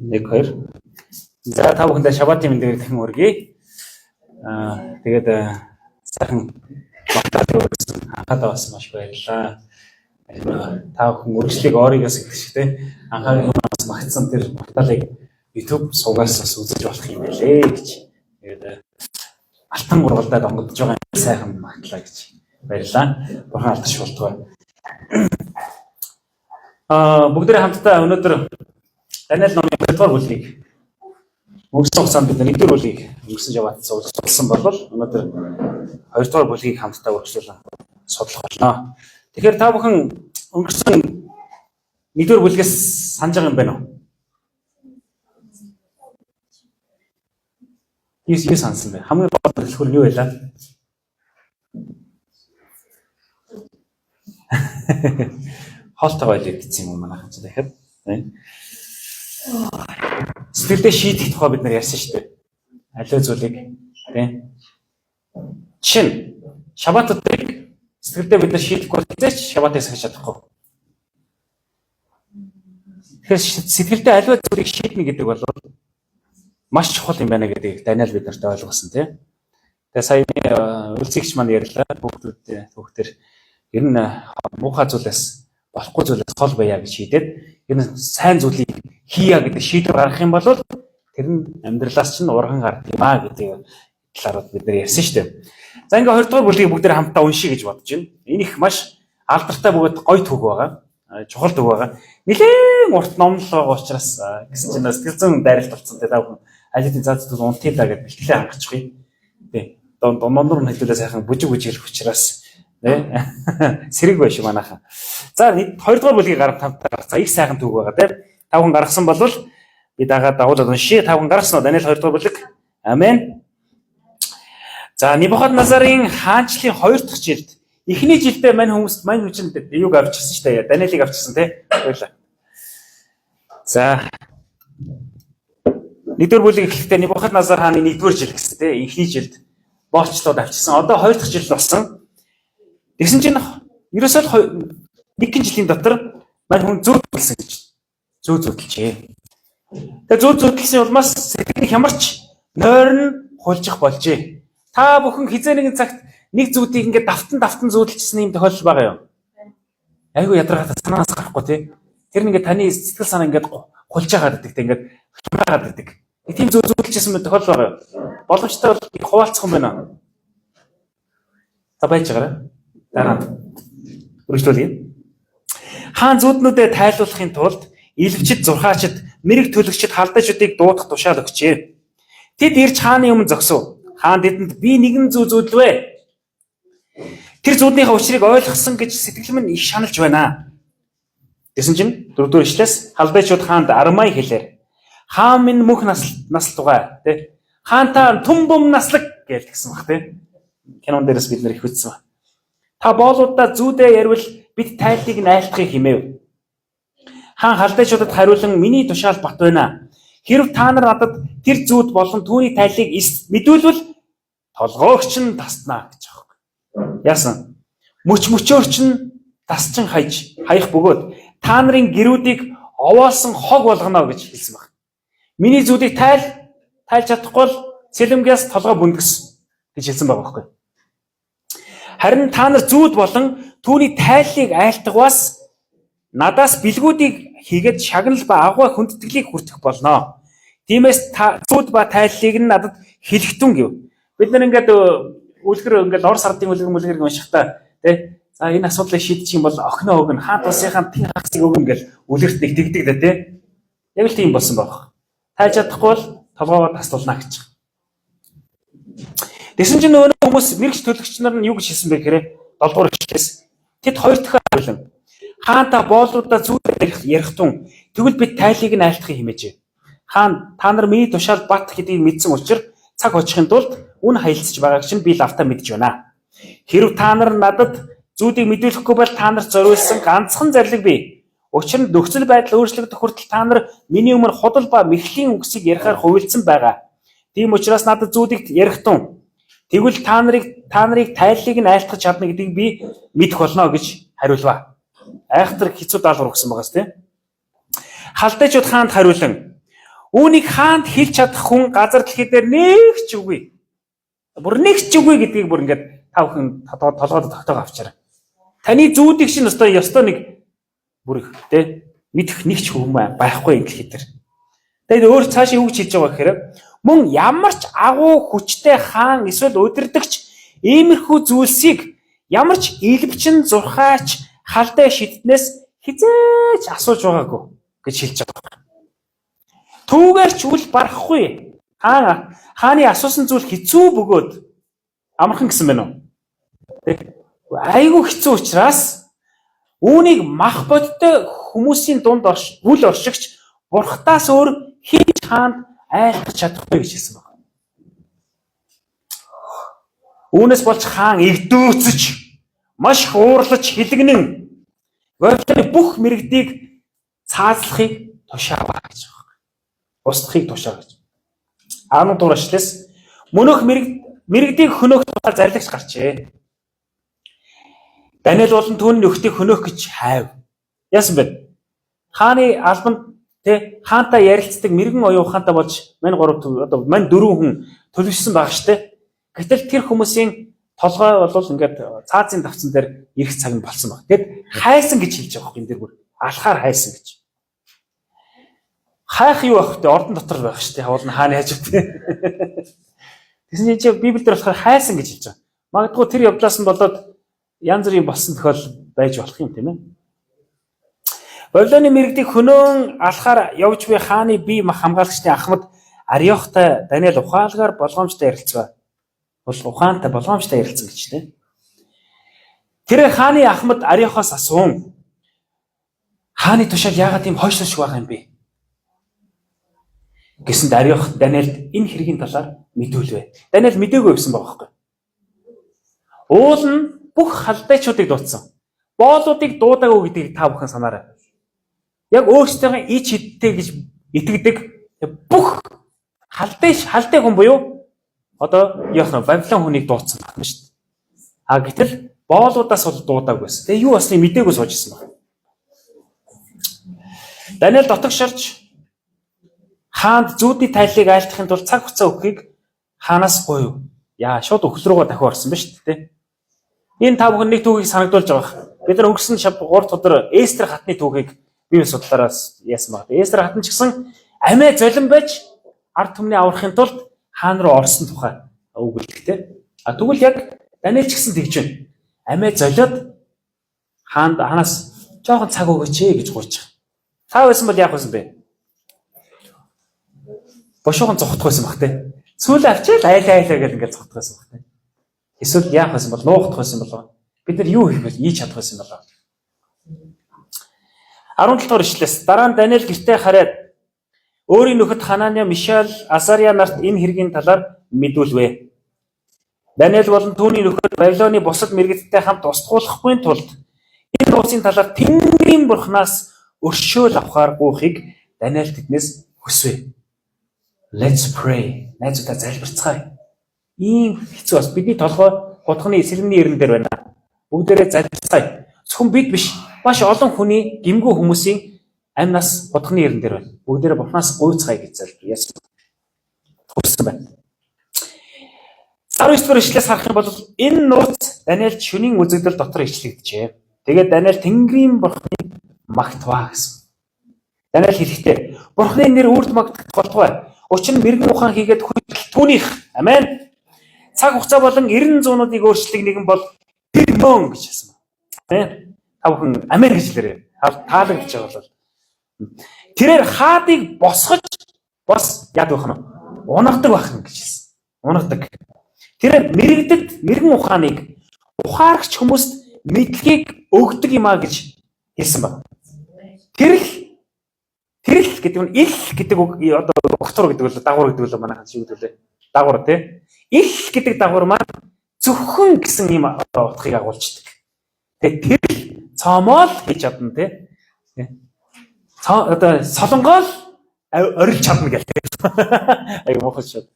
Нэг хоёр. За та бүхэндээ шабатын мэндийг дахин хүргэе. Тэгээд сайхан багтаад өгсөн анхаадаа бас маш баярлалаа. Та бүхэн үргэлжлэх оригоос итгэжтэй анхаагийн хүмүүс магтсан тэр марталыг YouTube суугаас бас үзэж болох юм байлээ гэж. Тэгээд алтан гурвалдаад онгодж байгаа сайхан магтлаа гэж баярлалаа. Бурхан алдаж болтугай. Бүгдээ хамтдаа өнөөдөр Даниэл номын 2-р бүлгийг өнгөрсөн хугацаанд бид 1-р бүлгийг өнгөрсөн жаваад судалсан болвол өнөөдөр 2-р бүлгийг хамтдаа үргэлжлүүлэн судлах болно. Тэгэхээр та бүхэн өнгөрсөн 1-р бүлгээс санаж байгаа юм байна уу? Юу сансан бэ? Хамгийн гол төлхөр нь юу байлаа? Хоолтой байлаа гэсэн юм манайхан ч дахиад. Сэтгэлдээ шийдэх тухай бид нар ярьсан шүү дээ. Аливаа зүйлийг тийм. Жишээ нь шабат өдрийг сэтгэлдээ бид нар шийдэхгүй хэзээч шабатаас хийж чадахгүй. Тэгэхээр сэтгэлдээ аливаа зүйлийг шийднэ гэдэг бол маш чухал юм байна гэдгийг Даниэл бид нарт ойлгуулсан тийм. Тэгээ сая үлцэгч маань ярьлаа хүүхдүүд ер нь муухай зүйлээс болохгүй зүйлээс хол байя гэж шийдээд ер нь сайн зүйлийг хийя гэдэг шийдвэр гаргах юм бол тэр нь амьдралаас чинь урган гардаг юм аа гэдэг талаар бид нар ярьсан шүү дээ. За ингээ 2 дугаар бүлгийг бүгд хамтдаа уншия гэж бодож байна. Энэ их маш алдартай бөгөөд гоё төг байгаа. Чухал төг байгаа. Нилээн урт номлол байгаа учраас гэсэн чинь сэтгэл зүйн дайралт болсон те тав алидын заацд унтъя да гэж бэлтгэлээ хангацчихъя. Тэ. Номнор нь хэлүүлээ сайхан бүжиг ирэх учраас сэрэг байш манайхаа. За 2 дугаар бүлгийг гаргах хамтдаа их сайхан төг байгаа те. Та хүн гаргасан бол би дагаад дагуулад уншия. Та хүн гаргасан уу? Даниэл 2 дугаар бүлэг. Амен. За Небухадназарын хаанчлалын 2 дахь жилд эхний жилдээ мань хүчинд юуг авчихсан шүү дээ. Даниэлийг авчихсан тий. Баярлалаа. За 1-р бүлэг эхлэхдээ Небухадназар хааны 1-р жил гэсэн тий. Эхний жилд боолчлууд авчихсан. Одоо 2 дахь жил болсон. Тэгсэн чинь ерөөсөө 1 жилийн дотор мань хүн зөөдлсөн гэж. Зөөдлжээ. Тэгээ зөөдлсөн улмаас сэтгэлийн хямарч нойрон хулжих болжээ. Та бүхэн хизээ нэгэн цагт нэг зүүдийг ингээд давтан зөөдлөжсөн юм тохиолдол байгаа юу? Айгу ядаргатай санаас гарахгүй тий. Тэр нь ингээд таны сэтгэл санаа ингээд хулжаагаад байдаг тий. Ингээд хямраагаад байдаг. Тийм зөөдлөжсөн тохиолдол байгаа юу? Боломжтой бол хуваалцах юм байна. Та байж байгаарай. Дараа үргэлжлүүлье. Хаан зүүднүүдэд тайлбарлахын тулд илвчид, зурхаачид, мэрэг төлөгчид, халдайчдыг дуудах тушаал өгчээ. Тэд ирж хааны өмнө зогсов. Хаан тэдэнд би нэгэн зүү зүүдлвэ. Тэр зүүднийхээ учрыг ойлгосон гэж сэтгэл минь их шаналж байна. Гэсэн чинь 4-р ишлээс халдайчуд хаанд армай хэлээр. Хаан минь мөнх насл тугай тий. Хаантаа түмбэм наслаг гэж тэгсэн баг тий. Кинон дээрээс бид нэр их үзсэн ба. Та боолуудаа зүүдээ ярил бид тайллыг нь айлтахыг химээв. Хаан халдайчуудад хариулан миний тушаал бат байна. Хэрв та нар надад тэр зүүд болон түүний тайллыг мэдүүлвэл толгоогч нь таснаа гэж аахгүй. Яасан? Мөчөөр чинь тасчин хаях бөгөөд та нарын гэрүүдийг овоолсон хог болгоно гэж хэлсэн баг. Миний зүүдийг тайлж чадахгүй бол сэлэмгээс толгой бүндгэс гэж хэлсэн байгаа байхгүй. Харин та нар зүүд болон түүний тайллыг айлтгаваас надаас бэлгүүдийг хийгээд шагнал ба агуу хүндэтгэлийг хүртэх болно. Тиймээс зүүд ба тайллыг нь надад хэлэхтэн гэв. Бид нар ингээд үлгэр ингээд ор сардын үлгэр уншихтаа тий. За энэ асуудлыг шийдчих юм бол охиноо өгнө. Хаант улсынхаа тийм хагасыг өгнө гэж үлгэрт нэг тэгдэг дээ тий. Яг л тийм болсон байх. Тайлж чадахгүй бол толгоогоо таслуулна гэж. Тэгсэн чинь нөгөө хүмүүс мэрэгч төлөгч нар нь юу гэж хэлсэн бэ гэхээр 7 дугаар ишлээс тэд хоёр дахин хариулан хаанта боолуудаа зүгээр ярих тун тэгвэл бид тайлыг нь айлтахыг хэмээжээ. Хаан та нар миний тушаал бат гэдгийг мэдсэн учраас цаг очихын тулд үн хаялцж байгааг чинь би лавтаа мэдж байна. Хэрв та нар надад зүүдийг мэдүүлэхгүй бол та нарт зориулсан ганцхан зарлиг бий. Учир нь нөхцөл байдал өөрчлөгдөх хүртэл та нар миний өмнө худал ба мэхлийн үгсийг ярихаар хувилдсан байгаа. Тийм учраас надад зүүдийг ярих тун. Тэгвэл та нарыг тайллыг нь айлтгах чадна гэдгийг би мэдэх болно гэж хариулва. Айхтар хэцүү даалгавар өгсөн байгаас тийм. Халдайчууд хаанд хариулан үүнийг хаанд хэлж чадах хүн газар дэлхий дээр нэг ч үгүй. Бүр нэг ч үгүй гэдгийг бүр ингээд та бүхэн толгойд тогтоог авчаарай. Таны зүүдийг чинь ёстой нэг бүр их тийм мэдэх нэг ч хүн байхгүй юм дэлхий дээр. Тэгээд өөр цаашаа юу гэж хэлж байгаа гэхээр мөн ямар ч агуу хүчтэй хаан эсвэл удирдагч иймэрхүү зүйлсийг ямар ч илвчин зурхаач халдаа шиднээс хизээч асууж байгаагүй гэж хэлж байгаа. Түүгээр ч үл барахгүй. Хааны асуусан зүйл хэцүү бөгөөд амархан гэсэн байна уу? Айгүй хэцүү учраас үүнийг мах бодтой хүмүүсийн дунд үл оршигч бурхтаас өөр хийж хаанд айлтгах чадахгүй гэж хэлсэн байна. Үүнээс болж хаан игдүүцэж маш их уурлаж хилэгнэн Вавилоны бүх мэрэгдийг цаазлахыг тушааваа гэж байна. Устдахыг тушаа гэж. 10 дугаар эшлээс мөнөх мэрэгдийг хөнөөх тухай зарлагч гарчээ. Даниэл болон түүний нөхдийг хөнөөх гэж хайв. Яасан бэ? Хааны албанд хаантай ярилцдаг мэрэгэн оюун ухаантай болж мань 4 хүн төлөвшсөн байгаа штэ. Гэтэл тэр хүмүүсийн толгой бол ингээд цаазын давцсан дээр ирэх цаг нь болсон баг. Тэгэд хайсан гэж хэлж байгаа юм энэ дэр бүр алхаар хайсан гэж. Хайх юу байх вэ? Ордон дотор байх штэ. Хавуулна хааны хажууд. Тэсний чи Библиэр болохоор хайсан гэж хэлж байгаа. Магадгүй тэр явдлаас нь болоод янз бүрийн болсон тохиол байж болох юм тийм ээ. Вавилоны мэрэгдийг хөнөөн алхаар явж буй хааны бие мах хамгаалагчдын ахмад Ариохтай Даниэл ухаалгаар болгоомжтой ярилцгаа. Ухаантай болгоомжтой ярилцсан гэж тийм. Тэр хааны ахмад Ариохоос асуун. Хааны тушаал яагаад тийм хойшлож байгаа юм бэ? Гэсэнд Ариох Даниэлд энэ хэргийн талаар мэдүүлвэ. Даниэл мэдээгүй байсан байгаа байхгүй. Уул нь бүх халдайчуудыг дуудсан. Боолуудыг дуудаагүй гэдгийг та бүхэн санаарай. Яг өөрсдөө ич хидтэй гэж итгэдэг бүх халдай хүн буюу одоо яах вэ? Вавилон хүнийг дуудсан байна шүү дээ. Гэтэл боолуудаас бол дуудаагүй байсан. Тэгээ юу басныг мэдээгүй суужсэн байна. Даниэл дотогшорч хаанд зүүдний тайллыг айлтахын тулд цаг хугацаа өгөхийг хаанаас гуйв. Шууд өхөл рүүгээ дахин орсон ба шүү дээ. Энэ та бүхэн нэг түүхийг санагдуулж байгаа. Бид нар өнгөрсөн 3 өдөр Эстер хатны түүхийг бие судлаараас яасан баг. Эстер хатан ч гэсэн амиа золин байж ард түмний аврахын тулд хаан руу орсон тухай үг үлдэгтэй. Тэгвэл яг Даниэл ч гэсэн тэгж байна. Амиа золиод хаанаас жоохон цаг өгөөч гэж гуйж байгаа. Та байсан бол яах вэ бэ? Бошоохон зогтох байсан баг те. Сүүл авчаал айлаа гэж ингээд зогтох байсан баг те. Эсвэл яах байсан бол нуугдах байсан болоо. Бид нар юу хийх вэ? Ийж чадах байсан болоо. 17 дугаар ишлээс дараа нь Даниэл гэртээ хараад өөрийн нөхөд Хананя, Мишаэл, Азария нарт энэ хэргийн талаар мэдүүлвэ. Даниэл болон түүний нөхөд Вавилоны бусад мэрэгдтэй хамт устгуулахгүй тулд энэ улсын талаар Тэнгэрийн бурхнаас өршөөл авахар гуйхыг Даниэл тэднээс хүсвэ. Let's pray. Найзуудаа залбирцгаая. Ийм хэцүү бас бидний толгой гудхны эсрэгний эрен дээр байна. Бүгдээрээ залбирцгаая. Зөвхөн бид биш, маш олон хүний гимгүү хүмүүсийн амнаас гудхны эрен дээр байна. Бүгдээрээ бурхнаас гуйцгаая гэж залбирсан. Хүссэн байна. 19 дугаар ишлээс харах юм бол энэ нууц Даниэлд шөнийн үзэгдэл дотор ичлэгдэжээ. Тэгээд Даниэл Тэнгэрийн бурхныг магтваа гэсэн. Даниэл хэлэхдээ бурхны нэр үрд магтах болтугай. Учир нь мэрэгэн ухаан хийгээд хөдөл түүнийх. Амен. Цаг хугацаа болон 90 зуунуудыг өөрчлөлт нэгэн бол тэр мөн гэж хэлсэн. Амен. Та бүхэн амен гэж хэлээрэй. Таалагдж байгаа бол. Тэрээр хаадыг босгож бас яд байх нь унагдаг байх нь гэж хэлсэн. Унагдаг. Тэр мэрэгэн ухааныг ухаарагч хүмүүст мэдлэгийг өгдөг юм а гэж хэлсэн байна. Тэрл гэдэг нь ил гэдэг үг одоо доктор гэдэг бол дагуур гэдэг бол манайхан шиг гэдэг үлээ. Дагуур тий. Ил гэдэг дагуур маань зөвхөн гэсэн юм утгыг агуулждаг. Тэгээ тэрл цомоол гэж чадна тий. Одоо солонгоол орилж чадна гэх тий. Аяа мохос шат.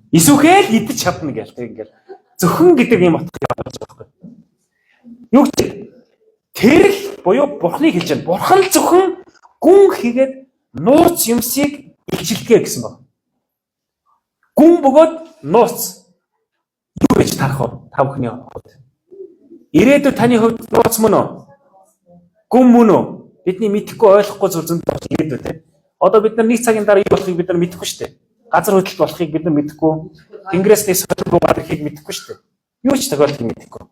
Исүхэл идэж чадна гэх тий ингээл зөвхөн гэдэг юм утгыг агуулж байгаа байхгүй. Юу гэж тэрл буюу бурхныг хэлж байна. Бурхан зөвхөн гүн хийгээд нууц юмсыг илчилгээ гэсэн байна. Гүн бөгөөд нууц юу гэж тарах вэ? Та бүхний хувьд. Ирээдүйд таны хувьд нууц мөн үү? Гүн мөн үү? Бидний мэдэхгүй ойлгохгүй зүйл зөндөө ирээдүйд тийм. Одоо бид нар нэг цагийн дараа юу болохыг бид нар мэдэхгүй шүү дээ. Газар хөдлөлт болохыг бид нар мэдэхгүй. Тэнгэрээс нэг содон руу гарахыг мэдэхгүй шүү дээ. Юу ч тохиолдохыг мэдэхгүй.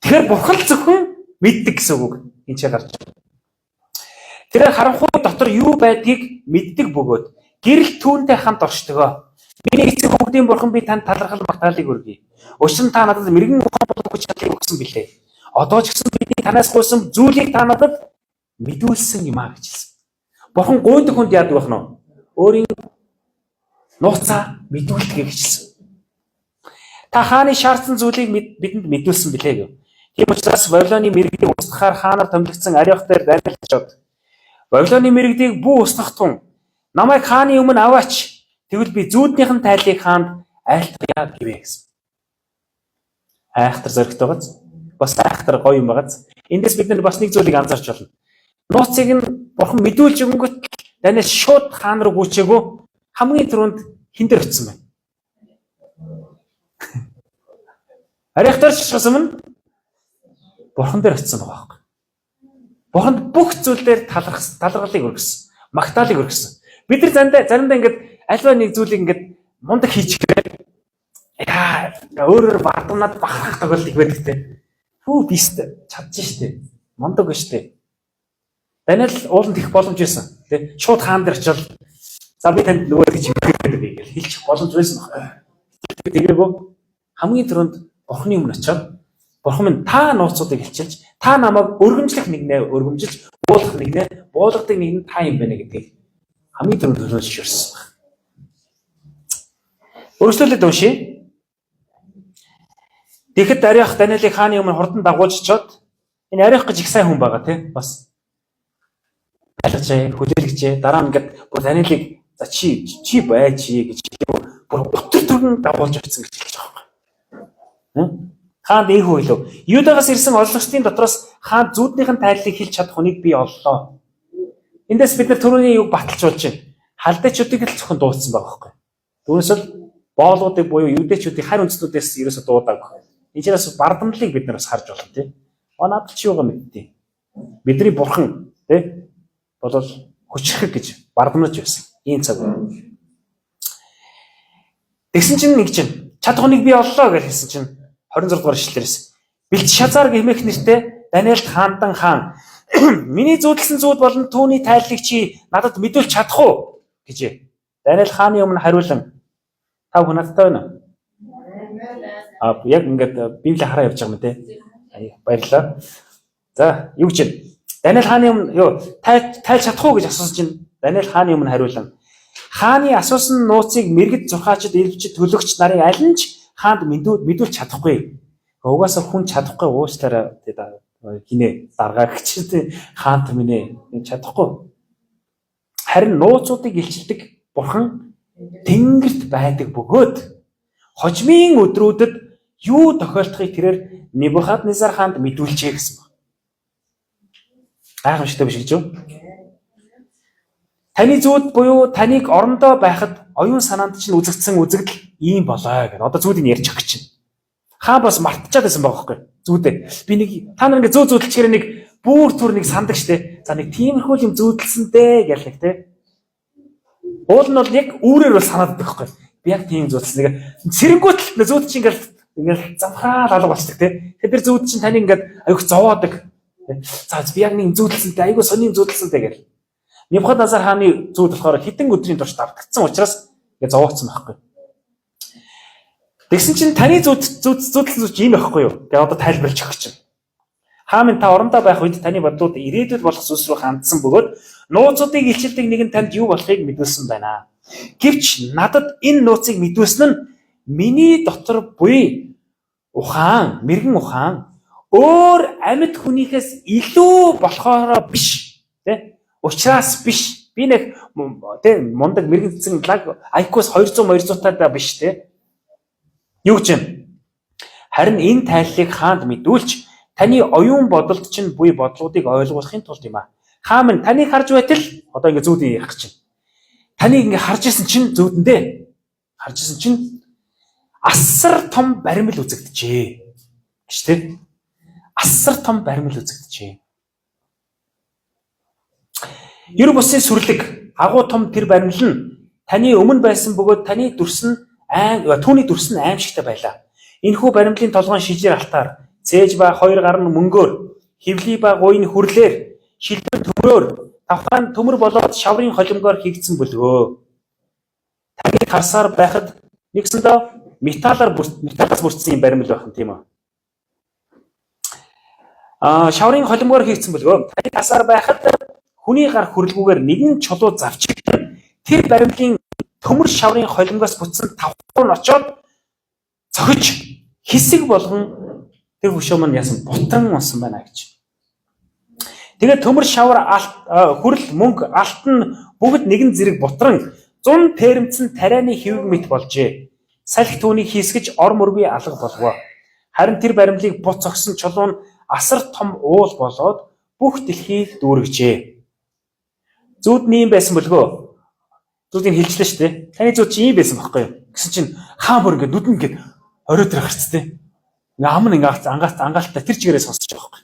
Тэгэхээр бурхан зөвхөн мэддэг гэсэн үг энэ ч гарч байна. Тэр харанхуй дотор юу байдгийг мэддэг бөгөөд гэрэл түүнтэй хамт оршдгоо. Миний эцэг хүүхдийн бурхан би танд талархал магтаалыг өргөе. Өчигдөр та надад мэрэгэн ухаан болов хүч чадлыг өгсөн билээ. Одоо ч гэсэн бидний танаас гуйсан зүйлийг та надад мэдүүлсэн юм а гэж хэлсэн. Бурхан гуйдаг хүнд яадаг байх нь? Өөрийн нууцаа мэдүүлдэг гэж хэлсэн. Та хааны шаардсан зүйлийг бидэнд мэдүүлсэн билээ гэв. Тийм учраас Вавилоны мэрэгдийг устгахаар хаанаар томилогдсон ариох дээр дайралтчод Вавилоны мэрэгдийг бүү устгах тун намайг хааны өмнө аваач. Тэгвэл би зүүднийхэн тайлыг хаанд айлтгая гэвэ гэсэн. Айхтар зоригтой байгааз. Бас айхтар гоё юм байгааз. Эндээс бид нар бас нэг зүйлийг анзаарч байна. Нууцыг нь бурхан мэдүүлж өгөнгөт танаас шууд хаан руу гүйчээгөө хамгийн түрүүнд хин дээр очсон байна. Ариахтар шашсан нь бурхан дээр очсон байгаа байхгүй. Бурханд бүх зүйлээр таларгалыг өргөсөн. Магтаалыг өргөсөн. Бид нар заримдаа ингээд альва нэг зүйлийг ингээд мундаг хийчихээ. Яа, өөрөөр бардамнаад бахархах тохиолдол байдаг те. Хүү бист чадчих штеп. Мундаг ба штеп. Даниэл ууланд их боломж байсан. Тэ шууд хаан дээр очил. За би танд нөгөө гэж хэлэх хэлчих боломж байсан байна. Тэгээгөө хамгийн түрүүнд бурхны өмнө очиод бурхан минь та нууцуудыг хэлчилж, та намайг өргөмжлөх нэгнээ өргөмжилж, буулгах нэгнээ буулгадаг нэг нь та юм байна гэдгийг хамгийн түрүүнд төлөвлөж ирсэн байна. Өргөжлөлөд уншия. Тэгэхэд Ариах Даниэлийг хааны өмнө хурдан дагуулж чод энэ Ариах гэж их сайн хүн байгаа тийм бас айлгажээ, хүлээлгэжээ. Дараа нь ингээд бүр Даниэлийг за чи байж гэж бүр өтөр төрн дагуулж авчихсан гэж хэлж байгаа юм. Хаанд ийхүү хэлв. Юудагаас ирсэн олончдын дотроос хаанд зүүднийхэн тайллыг хэлж чадах хүнийг би оллоо. Эндээс бид нар түрүүний юг баталж болж байна. Халдачуудыг л зөвхөн дуудсан байгаа байхгүй. Түүнээс л боолуудыг буюу юудэчүүдийг харь үндэстнүүдээс ерөөсө дуудаг. Энэчнээс бардамлыг бид нар бас харж байна тийм. Наад чи юугаа мэдтий. Бидний бурхан тийм болол хүчрэх гэж бардамнаж байсан. Ийм цаг. Тэгсэн чинь нэг чинь чадах хүнийг би оллоо гэж хэлсэн чинь 26 дугаар ишлэлээс Бэлтшазар гэмэх нэртэй Даниэлд хаандан хаан миний зүүдэлсэн зүүд болон түүний тайллыг чи надад мэдүүлж чадах уу гэжээ. Даниэл хааны өмнө хариулан та хүн надтай байна уу? Яг ингээд Библийг хараа явж байгаа юм те. Баярлалаа. За юу гэж вэ? Даниэл хааны өмнө юу тайлж чадах уу гэж асуусан чинь Даниэл хааны өмнө хариулан хааны асуусан нууцыг мэрэгд зурхаачд илвчд төлөгч нарын аль нь ч хаанд мэдүүлж чадахгүй. Угаасаа хүн чадахгүй уучлаарай гинэ даргаа гэж хаант минь чадахгүй. Харин нууцуудыг илчилдэг бурхан тэнгэрт байдаг бөгөөд хожмын өдрүүдэд юу тохиолдохыг тэрээр Небухаднезар хаанд мэдүүлжээ гэсэн байна. Гайхамшигтай биш гэж юу? Таны зүүд буюу таныг орондоо байхад оюун санаанд чинь үзэгдсэн үзэгдэл ийм болоо гэдэг. Одоо зүүдийг ярьж өгч чинь. Хаан бас мартчихад байсан байгаа байхгүй. Зүүдээ. Би нэг та нар ингээ зүүдэлчгээр нэг бүр түр нэг сандаг штэ. За нэг тиймэрхүү юм зүүдэлсэндээ гэл нэг те. Уул нь бол яг үүрээр бол санаад байхгүй. Би яг тийм зүүдэлсэн. Нэг сэрэнгүүтэл зүүд чинь ингээл замхаал алга болчихдаг те. Тэгэхээр зүүд чинь таны ингээд аюух зовоодаг. За би яг нэг зүүдэлсэнтэй аюух сонин зүүдэлсэнтэй гэл. Небухаднезар хааны зүүд болохоор хэдэн өдрийн турш давтагдсан учраас ингээ зовоогдсон байхгүй. Тэгсэн чинь таны зүйдлэн зүч ийм байхгүй юу? Тэгээ одоо тайлбарлаж өгөх чинь. Хаамын та орондоо байх үед таны бодлууд ирээдүйд болох зүйлс рүү хандсан бөгөөд нууцуудыг илчилдэг нэг нь танд юу болохыг мэдүүлсэн байна. Гэвч надад энэ нууцыг мэдүүлсэн нь миний дотор буй ухаан, мэрэгэн ухаан өөр амьд хүнийхээс илүү болохоор биш. Тэ? Учраас биш. Би нэг мундаг мэрэгэн лаг IQ-с 200-200-таа биш те. Юу гэж юм? Харин энэ тайллыг хаанд мэдүүлж таны оюун бодолд чинь буй бодлуудыг ойлгуулахын тулд юм аа. Хаан минь таныг харж байтал одоо ингэ зүүдийг ярих гэж байна. Таныг ингэ харж исэн чинь зүүдэндээ харж исэн чинь асар том баримл үзэгдэжээ гэж тэ. Асар том баримл үзэгдэжээ. Ер бусын сүрлэг агуу том тэр баримл нь таны өмнө байсан бөгөөд таны дүрс нь түүний дүрс нь аимшигтай байлаа. Энэхүү баримлын толгойн шижээр алтаар цээж ба хоёр гар нь мөнгөөр хевли ба гуйн хүрлээр шилбэр төмрөөр тавхан төмөр болоод шаврын холимгоор хийгдсэн бөлгөө. Таныг харсаар байхад нэгсэндээ металлаас бүрдсэн юм баримл байх юм тийм үү? Шаврын холимгоор хийгдсэн бөлгөө. Таныг харсаар байхад хүний гар хөрөлгүүгээр нэгэн чулуу завчигдан тэр баримлын төмөр шаврын холимгоос бүтсэн тавхан очоод цохиж хэсэг болгон тэр хөшөө маань яасан бутран унсан байна гэж. Тэгээд төмөр шавар хүрэл мөнгө алтан бүгд нэгэн зэрэг бутран 100 тэрэмцэн тарианы хэвэг мэт болжээ. Салхи түүнийг хийсгэж ор мөргүй алга болвоо. Харин тэр баримлыг бут зогсон чулуу нь асар том уул болоод бүх дэлхийг дүүргэжээ. Зүуд нь юм байсан бөлгөө. Зүудийг хэлжлээ шүү дээ. Таны зүуд чи ийм байсан байхгүй юу? Гэсэн чинь хаан бүр ингээд нүдэн ингээд орой дээр гарц тээ. Ингээ ам нь ингээ ангаалттай тэр чигээрээ сонсож байгаа байхгүй.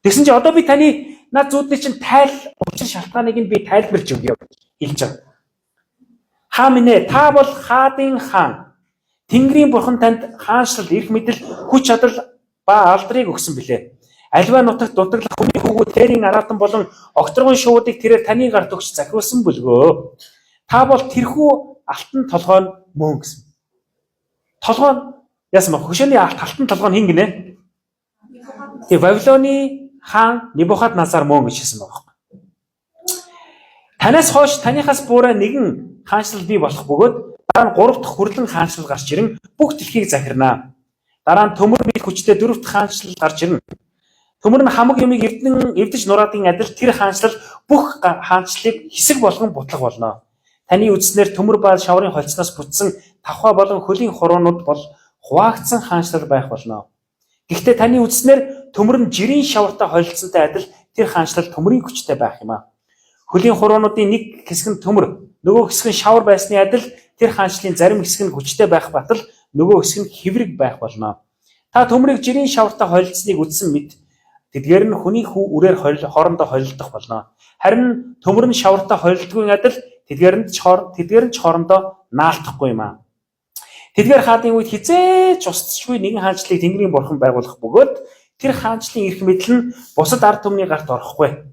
Тэгсэн чи одоо би таны над зүудний чинь учир шалтгааныг нь би тайлбарч өгье хэлж байгаа. Хаан минь ээ, та бол хаадын хаан. Тэнгэрийн бурхан танд хаанчлал, эрх мэдэл, хүч чадал ба алдрыг өгсөн билээ. Альва нутагт дутаглах хүний хөвгүүд тэрийн анаатан болон огторгон шуудыг тэрээр таны гарт өгч захиулсан бөлгөө. Та бол тэрхүү алтан толгой нь мөн гэсэн. Толгой нь яасан бэ? Хөшөөний алтан толгой нь хин гинэ? Тэгээ Вавилоны хаан Небухаднецар мөн гэж хэлсэн байгаа. Танаас хойш таныхаас буурай нэгэн хаанчлал бий болох бөгөөд дараа нь 3 дахь хүрлэн хаанчлал гарч ирэн бүх дэлхийг захирнаа. Дараа нь төмөр бит хүчтэй 4 дахь хаанчлал гарч ирнэ. Төмөр нь хамаг юмыг эвдэж нураадын адил тэр хаанчлал бүх хаанчлалыг хэсэг болгон бутлах болно. Таны үзснээр төмөр ба шаврын холцноос бүтсэн тавхаа болон хөлийн хуруунууд бол хуваагдсан хаанчлал байх болно. Гэхдээ таны үзснээр төмөр нь жирийн шавартай холилдсантай адил тэр хаанчлал төмөрийн хүчтэй байх юм аа. Хөлийн хуруунуудын нэг хэсэг нь төмөр, нөгөө хэсэг нь шавар байсны адил тэр хаанчлалын зарим хэсэг нь хүчтэй байх батал нөгөө хэсэг нь хэврэг байх болно. Та төмөрийг жирийн шавартай холилдсныг үзсэн мэт тэдгээр нь хүний үрээр хоорондоо холилдох болно. Харин төмөр нь шавартай холилдгүй адил тэдгээр нь хоорондоо наалтахгүй юм аа. Тэдгээр хаадын үед хизээч устсгүй нэгэн хаанчлалыг Тэнгэрийн бурхан байгуулах бөгөөд тэр хаанчлалын эрх мэдэл нь бусад ард түмний гарт орохгүй.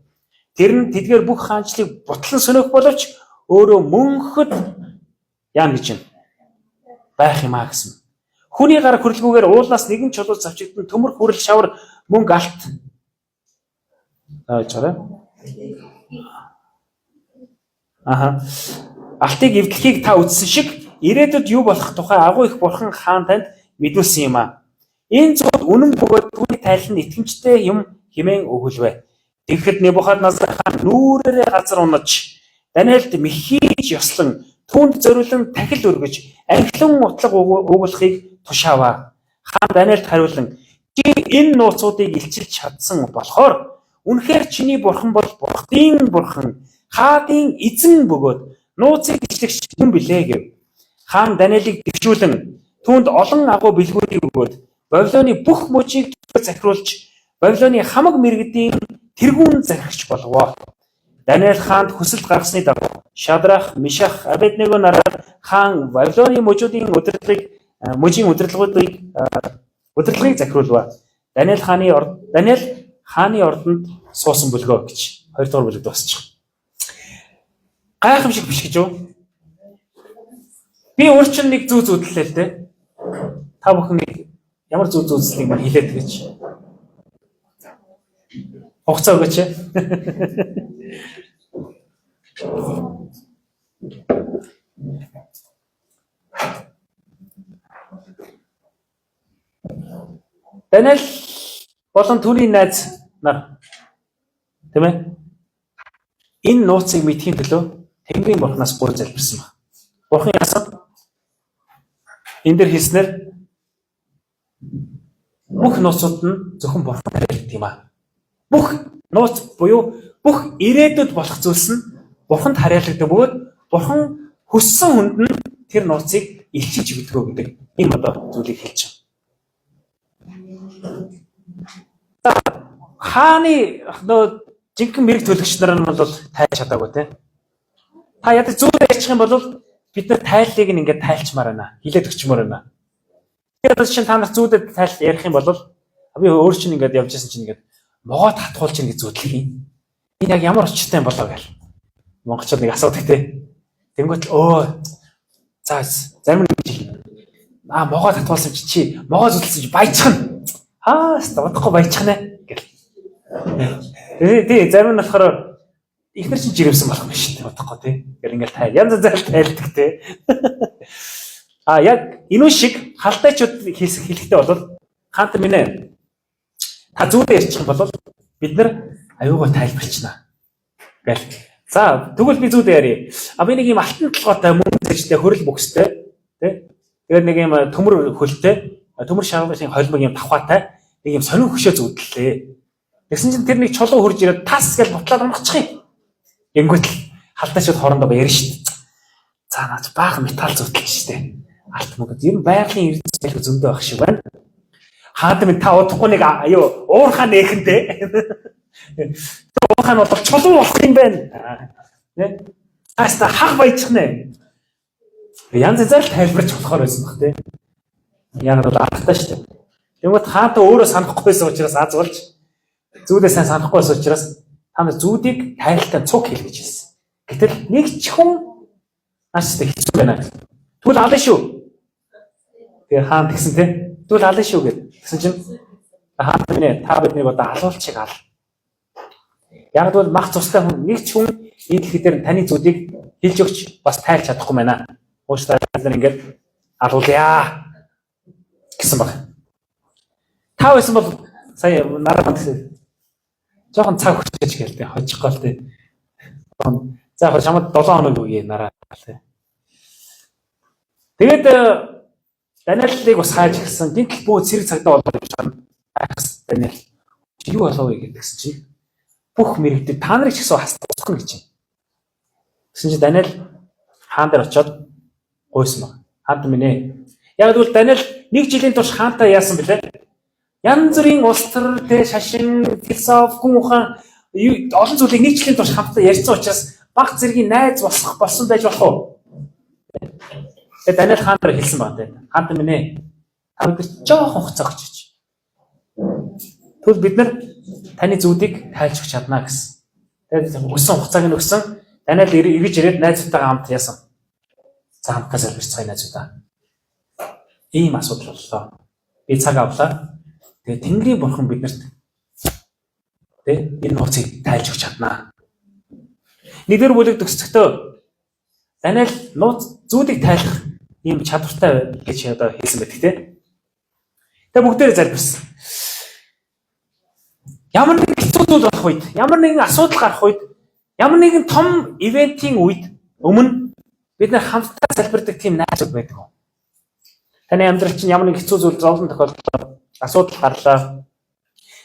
Тэр нь тэдгээр бүх хаанчлалыг бутлан сөнөөх боловч өөрөө мөнхөд яам гэж байна. Байх юм аа гэсэн. Хүний гар хөрөлгүүгээр уулнаас нэгэн чулуу завчигдан төмөр хүрэл шавар мөнгө алт. Алтыг эвдлэхийг та үзсэн шиг ирээдүйд юу болох тухай агуу их бурхан хаан танд мэдүүлсэн юм аа. Энэ зүйл үнэн бөгөөд түүний тайлан итгэмжтэй юм хэмээн өгүүлвэ. Тэгэхэд Небухаднецар хаан нүүрээрээ газар унаж Даниэлд мэхийж ёслон түүнд зориулан тахил өргөж анхлан утлаг өгүүлэхийг тушааваа. Хаан Даниэлд хариулан чи энэ нууцуудыг илчилж чадсан болохоор үнэхээр чиний бурхан бол бурхтын бурхан, хаадын эзэн бөгөөд нууцыг ичлэгч хүн билээ гэв. Хаан Даниэлийг дэвшүүлэн түүнд олон агуу бэлгүүдийг өгөөд Вавилоны бүх мужийг захируулж Вавилоны хамаг мэргэдийн тэргүүн захирагч болвоо. Даниэл хаанд хүсэлт гаргасны дагуу Шадрах, Мишах, Абедnego нараар хаан Вавилоны мужуудын удирдлагыг захируулва. Даниэл хааны ордонд суусан бөлгөө гэж 2 дугаар бүлэгт басчих. Гайхамшиг биш гэж юу? Би өөр чинь нэг зүү зүүдлээ л дээ. та бүхэн ямар зүйл зүйлсийг маань хэлээд гэж. Хугацаа өгөөч. Даниэл болон түүний найз нар тийм ээ энэ нууцыг мэдхийн төлөө Тэнгэрийн бурхнаас гуй залбирсан баг. Бурхан яасан? Энд дэр хэлснээр бүх нууцуд нь зөвхөн бурхан тариалдаг юм аа. Бүх нууц буюу бүх ирээдүйд болох зүйлс нь бурханд хариалагддаг бөгөөд бурхан хүссэн хүнд нь тэр нууцыг илчилж өгдөг гэдэг. Энэ одоо зүйлийг хэлж байна. Хааны нөө жинхэнэ мэрэг төлөгч нар нь бол тайлж чадаагүй тийм. Та ядаж зүйд ярьчих юм бол бид нар тайллыг ингээд тайлчмаар байна. Хилээд өгчмөр байна. Тэгээд чинь та нар зүйдэд тайл ярих юм бол би өөр чинь ингээд явж байсан чинь ингээд могоо татгуулж ингэж зүтлэх юм. Энэ яг ямар очтой юм болоо гэл. Монголчууд нэг асуудаг те. Тэнгүүт за зарим нэг могоо татгуулсан чи могоо зүтлсэн чи баяжхан. Удахгүй баяжхан гэл. Тэгээ зарим нь болохоор ихнэр чинь жирэмсэн болох юм шүү дээ. Удахгүй тий. Гэр ингээл тайл. Янз янзаар тайлдаг тий. Яг энэ шиг халтайчуд хэлэхдээ бол хаант минь та зүйдээ ярьчих юм бол бид нар аюугаа тайлбарчна. Гэл. За тэгвэл би зүйдээ ярив. Би нэг юм алтан толгойтой мөнгө зэжтэй хөрөл бөкстэй тий. Тэгээд нэг юм төмөр хөлтэй төмөр шавхын холимог юм давхаатай нэг юм сонин хөшөө зүүдлээ. Тэгсэн чинь тэр нэг чулуу хурж ирээд тас гэж бутлаад амгачих юм. Энгүүт халтайчуд хоорондоо ярина шүү дээ. За наач баахан металл зүтлээ шүү дээ. Алт мөнгө. Ер нь байгалийн эрдэнэт зөндөө байх шиг байна. Хаад минь та удахгүй нэг уурхаа нээхэндээ. Уурхаа нь бол чулуу болох юм байна. Тэ? Аста хаг баяжчих нэ. Янз янзаар тайлбарч болохоор байсан баг тий. Яг л аргатай шүү дээ. Тэгмэд хаата өөрөө санахгүй байсан учраас аз болж зүүдээ сайн санахгүй байсан учраас та нар зүүдийг тайлтай цуг хэл гэж хэлсэн. Гэтэл нэг ч хүн ааштай хэцүү байна. Тэгвэл алан шүү. Тэгээ хаан тэгсэн тий. Тэгвэл алан шүү гэд. Тэгсэн чинь хаан минь та биднийг одоо алуулчих ал. Яг л мах цустай хүн нэг ч хүн энэ дэлхий дээр таны зүүдийг хэлж өгч бас тайлж чадахгүй байна. Ууштай нар ингээд алуулъя гэсэн баг. Та байсан бол сая нараа гэсэн. Жохон цаг хүчээж гэлтэй хожихгүй л тий. За яг чамд 7 хоног үгүй нараа тий. Тэгээд Даниэлийг бас хайж гисэн. Гинтл бүү цэрэг цагдаа болоод гэж байна. Айхс Даниэл. Юу болов вэ гэдгсэн чинь бүх мэрэгдээ та нарыг ч гэсэн хасцах гэж байна. Гэсэн чинь Даниэл хаан дээр очиод гуйсан баг. Хаан минь. Яг л Даниэл 1 жилийн турш хаантай яасан бэлээ? Янз бүрийн улс төр, шашин, философи, хүн ухаан олон зүйлийг 1 жилийн турш хамтдаа ярьсан учраас баг зэргийн найз болсон байж болох уу? Тэгээд Даниэл хаан дээр хэлсэн баг тийм. Хаан минь та бид жоохон хугацаа өгч. Тэгвэл бид нар таны зүүдийг тайлж өгч чадна гэсэн. Тэгээд өгсөн хугацааг нь өгсөн. Даниэл эргэж ирээд найзуудтайгаа хамт яасан. За хамтдаа залбирцгаая найзуудаа. Ийм асуудал боллоо. Би цаг авлаа. Тэгээ Тэнгэрийн бурхан биднэрт энэ нууцыг тайлж өгч чаднаа. Нэгдүгээр бүлэг төгсөхдөө Даниэл нууц зүүдийг тайлах ийм чадвартай гэж одоо хэлсэн байдаг тийм. Тэгээ бүгдээрээ залбирсан. Ямар нэгэн хэцүү зүйл болох үед, ямар нэгэн асуудал гарах үед, ямар нэгэн том ивентийн үед өмнө бид нар хамтдаа залбирдаг тийм найзууд байдаг. Таны амьдрал чинь ямар нэг хэцүү зүйл зовлон тохиолдлоо, асуудал гарлаа.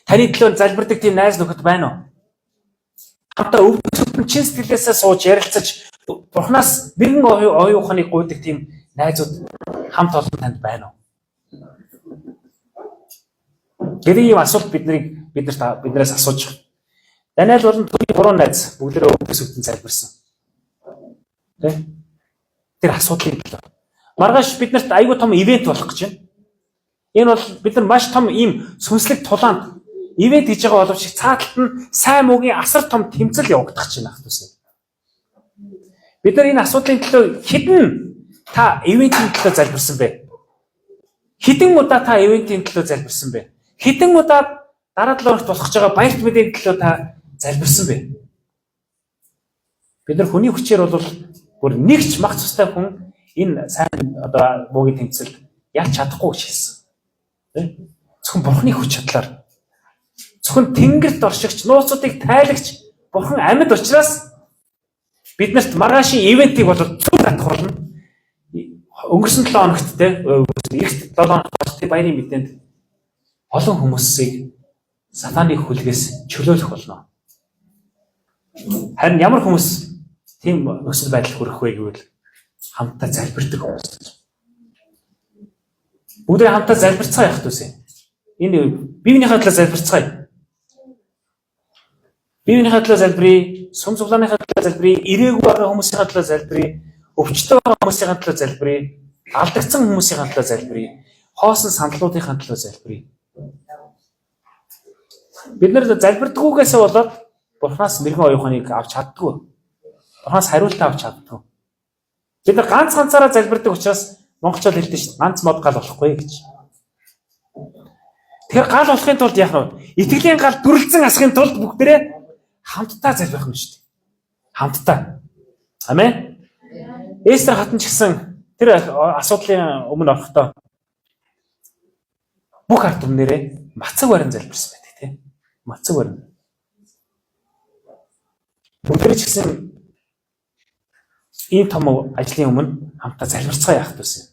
Таны төлөө залбирдаг тийм найз нөхөд байна уу? Хамтдаа өвдөлтөнд чин сэтгэлээсээ сууж ярилцаж Бурханаас нэгэн оюуханыг гуйдаг тийм найзууд хамт олон танд байна уу? Гэрийн асуулт биднээс асууж байна. Даниэл болон түүний 3 найз бүгдээрээ өвдөлтөнд залбирсан. Тэ? Тэр асуудлыг маргааш биднэрт айгүй том ивент болох гэж байна. Энэ бол бид нар маш том ийм сүнслэг тулаанд ивент хийж байгаа боловч цааталт нь сайн муугийн асар том тэмцэл явагдах гэж байна хэвчээ. Бид нар энэ асуудлын төлөө хэдэн та ивентийн төлөө залбирсан бэ? Хэдэн удаа та ивентийн төлөө залбирсан бэ? Хэдэн удаа дараа 7 хоногт болох байгаа баярт мэдээний төлөө та залбирсан бэ? Бид нар хүний хүчээр бол бүр нэгч мах цустай хүн энэ сайн одоо муугийн тэмцэлд ялч чадахгүй гэж хэлсэн. Зөвхөн Бурхны хүч чадлаар, зөвхөн тэнгэрт оршигч, нууцуудыг тайлагч Бурхан амьд учраас биднэрт маргаашийн ивентийг бол зөв татах болно. Өнгөрсөн 7 хоногт эгт 7 хоногт баярын мэдээнд олон хүмүүсийг сатаны хүлгээс чөлөөлөх болно. Харин ямар хүмүүс тийм нөхцөл байдал хүрэх вэ гэвэл хамтдаа залбирдаг хүмүүс. Бүгдээ хамтдаа залбирцгаа явах түсэ. Энэ биенийхээ төлөө залбирцгаая. Биенийхээ төлөө залбирая, сүм суглааныхаа төлөө залбирая, ирээгүй байгаа хүмүүсийн төлөө залбирая, өвчтөй байгаа хүмүүсийн төлөө залбирая, алдагдсан хүмүүсийн төлөө залбирая, хоосон сандалуудын төлөө залбирая. Бид нар залбирдаггүйгээс болоод Бурханаас мэрэгэн оюуханыг авч чаддгүй. Бурханаас хариултаа авч чаддгүй. Бид нар ганцаараа залбирдаг учраас монголчууд хэлдэг шүү дээ. Ганц мод гал болохгүй гэж. Тэгэхээр гал болохын тулд яах вэ? Итгэлийн гал дүрлцэн асахын тулд бүгдээрээ хамтдаа залбирх юм шүү дээ. Хамтдаа. Амен. Эстер хатан ч гэсэн тэр асуудлын өмнө орохдоо бүх ард түмнэрээ мацаг барин залбирсан байдаг тийм. Мацаг барин. Бүгдээ ч гэсэн ийм том ажлын өмнө хамтдаа залбирцгаа яах гэсэн.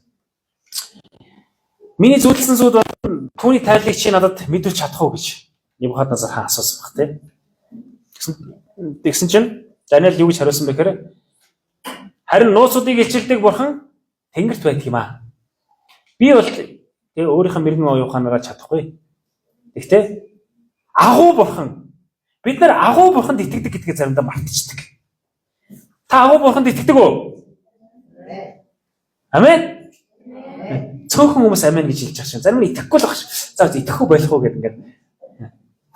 Миний зөвлөсөн зүйл бол түүний тайллыг чи надад мэдүүлж чадах уу гэж Небухаднецар хаан асуусан баг тийм. Тэгсэн чинь Даниэл юу гэж хариулсан бэ гэхээр харин нууцуудыг илчилдэг Бурхан тэнгэрт байдаг юм аа. Би бол өөрийнхөө мэрэгэн оюуханаараа чадахгүй. Гэхдээ агуу Бурхан бид нар агуу Бурханд итгэдэг гэдгээ заримдаа мартчихдаг. Та агуу Бурханд итгэдэг үү? Амен. Цөөхөн хүмүүс амен гэж хэлж байгаа шин. Зарим нь итгэхгүй л баг ш. За итгэхгүй байх уу гэдэг ингээд.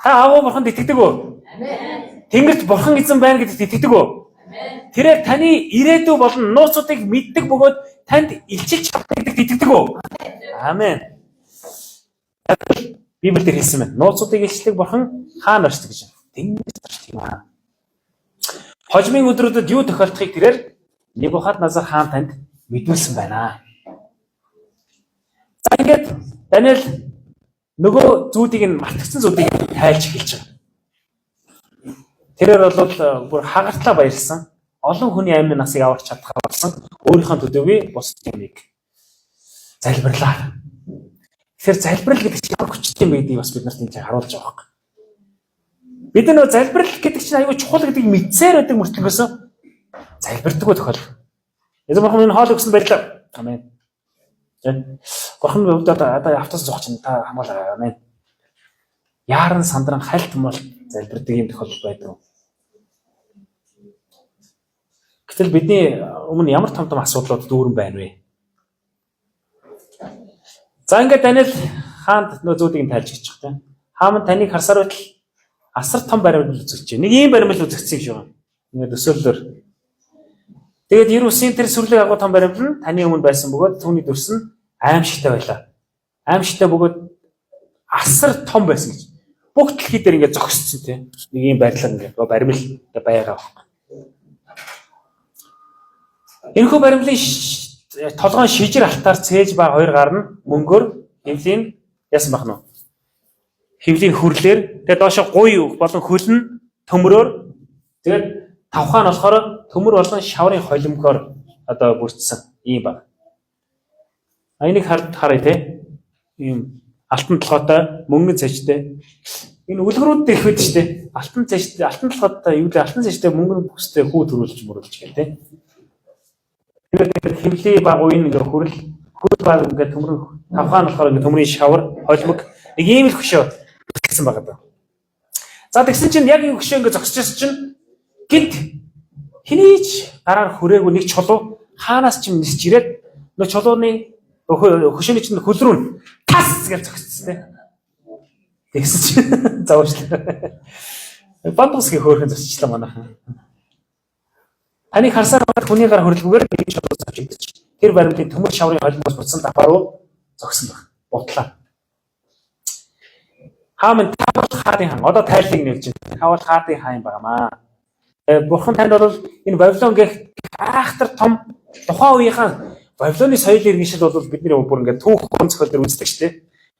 Та агуу Бурханд итгэдэг үү? Амен. Тэнгэрт Бурхан эзэн байна гэдэгт итгэдэг үү? Амен. Тэрээр таны ирээдүй болон нууцуудыг мэддэг бөгөөд танд илчилж чаддаг гэдэгт итгэдэг үү? Амен. Библиэр хэлсэн байна. Нууцуудыг илчилдэг Бурхан хаана оршдог гэж. Тэнгэрт оршдог юм аа. Хожмын өдрүүдэд юу тохиолдохыг тэрээр Небухаднецар хаан танд мэдүүлсэн байна. За ингээд Даниэл нөгөө зүүдийг нь мартагдсан зүүдийг тайлж эхэлж байгаа. Тэрээр бол бүр хагартлаа баярлсан. Олон хүний амийн насыг аварч чадхаа болсон. Өөрийнхөө төдийгүй бус юмыг залбирлаа. Тэгэхээр залбирал гэдэг чинь ямар хүчтэй юм гэдгийг бас бид нарт энэ харуулж байгаа хэрэг. Бид нөө залбирал гэдэг чинь аюул чухал гэдгийг мэдсээр байдаг мөртлөөс залбирдаггүй тохиол. Эзэн Бурхан минь хоол өгсөн баярлалаа. Амен. Бурхан минь одоо автоос зогч та хамгаалаа. Амен. Яаран сандран хальт мол залбирдаг юм тохиол байдаг. Гэтэл бидний өмнө ямар том асуудлууд дүүрэн байна вэ? За ингээд Даниэл хаанд нөө зүүдийг тайлж гэж байгаа тийм. Хаан таныг харсаар байтал асар том баримл үзэгч. Нэг ийм баримл үзэгцсэн юм шиг байна. Ингээд өсөөллөөр. Тэгээд Ерүсийн тэр сүрлэг агуу том баримл нь таны өмнө байсан бөгөөд түүний дүрс нь аимшигтай байлаа. Аимшигтай бөгөөд асар том байсан гэж. Бүх дэлхий дээр ингээд зогсцсон тийм. Нэг ийм байрлал ингээд баримл ингээд байгаа байна. Энэхүү баримлын толгойн шижир алтаар цээж ба хоёр гар нь мөнгөөр хөвлийн яасан бах нь. Хөвлийн хүрлээр тэгээд доошо гуй болон хөл нь төмрөөр тэгээд тавхаа нь болохоор төмөр болон шаврын холимгоор одоо бүрдсэн ийм баг. Энийг харъя те. Ийм алтан толгойтой мөнгөн цэжтэй. Энэ үлгэрүүд дэх байд штэ. Алтан цэжтэй, алтан толгойтой юу вэ? Алтан цэжтэй мөнгөн бүстэй хүү төрүүлж мөрүүлж гэх те. Тэгээд хөвлий баг уян ингээ хүрэл баг ингээ төмөр тавхаа нь болохоор ингээ төмрийн шавар холимог нэг ийм л хөшөө гэсэн байгаа даа. За тэгсэн чинь яг энэ хөшөө ингээ зогсчихсон чинь гинт хинийч гараар хүрээгүй нэг чулуу хаанаас ч юм нисч ирээд нөө чулууны хөшөөний чинь хөл рүү тас гэж зогсчихсон тийм. Тэгсэн чинь заавчлаа. Бандусгийн хөөрхөн зогсчихлаа манайхан. Таны харсаар байгаа хүний гар хөрөлгөөр нэг чулуу авч идэж. Тэр баримтын төмөр шаврын холимоос буцсан даваа руу зогсон баг. бодлоо. Хаамын тавал хаадын хаан. Одоо тайллыг нэрж байна. Тавал хаадын хаан байнамаа. Бурхан танд бол энэ Вавилон гэх айхтар том тухайн үеийнхэн Вавилоны соёл иргэншил бол бидний бүр ингээд түүх гон цохол төр үздэг шүү дээ.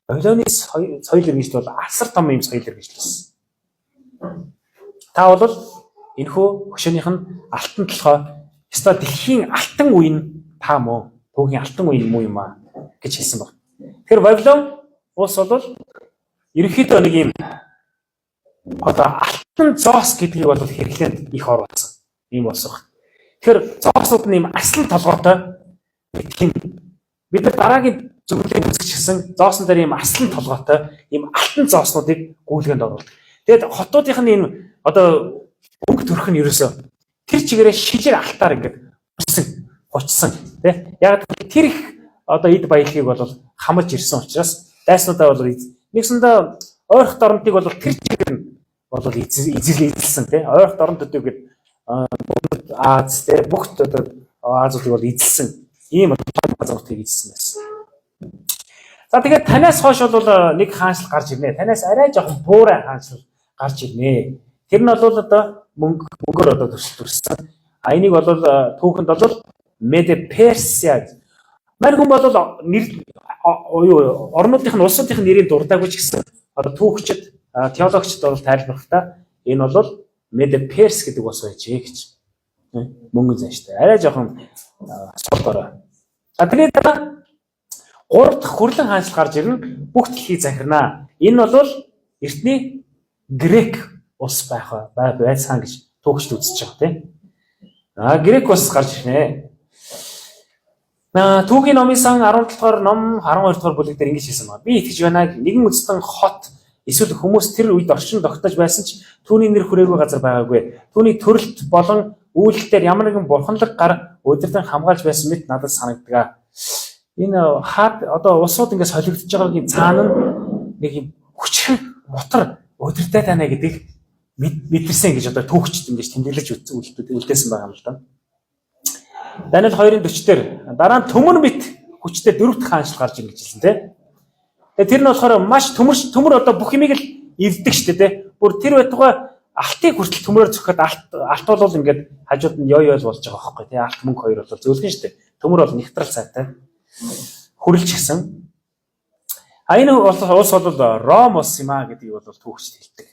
Вавилоны соёл иргэншил бол асар том юм соёл иргэншил байсан. Та бол энэхүү хөшөөнийх нь алтан толгой ёстой дэлхийн алтан үе нь та мөн түүхийн алтан үе юм уу юм аа гэж хэлсэн баг. Тэгэхээр Вавилон улс бол ерөнхийдөө нэг юм одоо алтан зоос гэдгийг бол хэрэглээнд их оруулсан юм болсон. Тэгэхээр зоосууд нь юм аслан толгойтой тийм бид нар дараагийн зөвлөлийн үзэгчсэн зоосон дээр юм аслан толгойтой юм алтан зооснуудыг гүйлгээнд оруулдаг. Тэгэд хотуудынх нь энэ одоо өнгө төрх нь ерөөсөө тэр чигээрээ шилэр алтаар ингээд хучсан тий. Яг тэр их одоо эд баялагийг бол хамж ирсэн учраас дайснуудаа бол нэгсэндээ ойрох дорнтыг бол тэр чигээр нь бол эзэлсэн тий. Ойрох дорнт өдөө гээд Аз тий бүгд одоо Азуудыг бол эзэлсэн ийм том газруудыг эзэлсэн байсан. За тэгээд танаас хойш бол нэг хаанчлал гарч ирнэ. Танаас арай жоохон буурай хаанчлал гарч ирнэ. Тэр нь бол одоо мөнгөөр одоо төрсөн. А энийг бол түүхэнд бол Меде Персиа. Мань хүн бол нэр орнуудынх нь улсуудынх нь нэрийг дурдаагүй ч гэсэн одоо түүхчид, теологчид бол тайлбарлахдаа энэ бол Меде Перс гэдэг ус байжээ гэж. Мөнгө зайштай. Арай жоохон асуултаараа. А тэгээд дараа 3 дахь хүрлэн хаанчлал гарч ирнэ. Бүх дэлхий захирнаа. Энэ бол эртний Грек улс байсан гэж түүхчд үзэж байгаа тийм. Грек улс гарч ирнэ. Түүхийн номын сан 17 дугаар ном 12 дугаар бүлэг дээр ингэж хэлсэн байна. Би итгэж байна. Нэгэн үзтэн хот эсвэл хүмүүс тэр үед орчин тогтож байсан ч түүний нэр хүрээгүй газар байгаагүй. Түүний төрөлт болон үйлдэлээр ямар нэгэн бурханлаг гар өдөртөн хамгаалж байсан мэт надад санагддаг. Энэ хаад одоо улсууд ингэ солигдож байгаагийн цаана нэг юм хүчрэг мотор өдөртэй тань гэдэг мэдэрсэн гэж одоо түүхчд ингэж тэмдэглэж үлдээсэн байгаа юм л да. Даниэл 2:40 дээр дараа нь төмөр мэт хүчтэй 4 дахь хаанчлал гарч ирнэ гэж хэлсэн тийм. Тэгээ тэр нь болохоор маш төмөр одоо бүх юмыг л эвддэг шүү дээ тийм. Бүр тэр байтугай алтыг хүртэл төмрөөр зөхөхөд алт бол ингээд хажууд нь ёо болж байгаа байхгүй тийм. Алт мөнгө хоёр бол зөөлгөн шүү дээ. Төмөр бол нэгтрал сайтай. Хүрлж гисэн. Энэ улс бол Ром улс юм а гэдгийг бол түүхчд хэлдэг.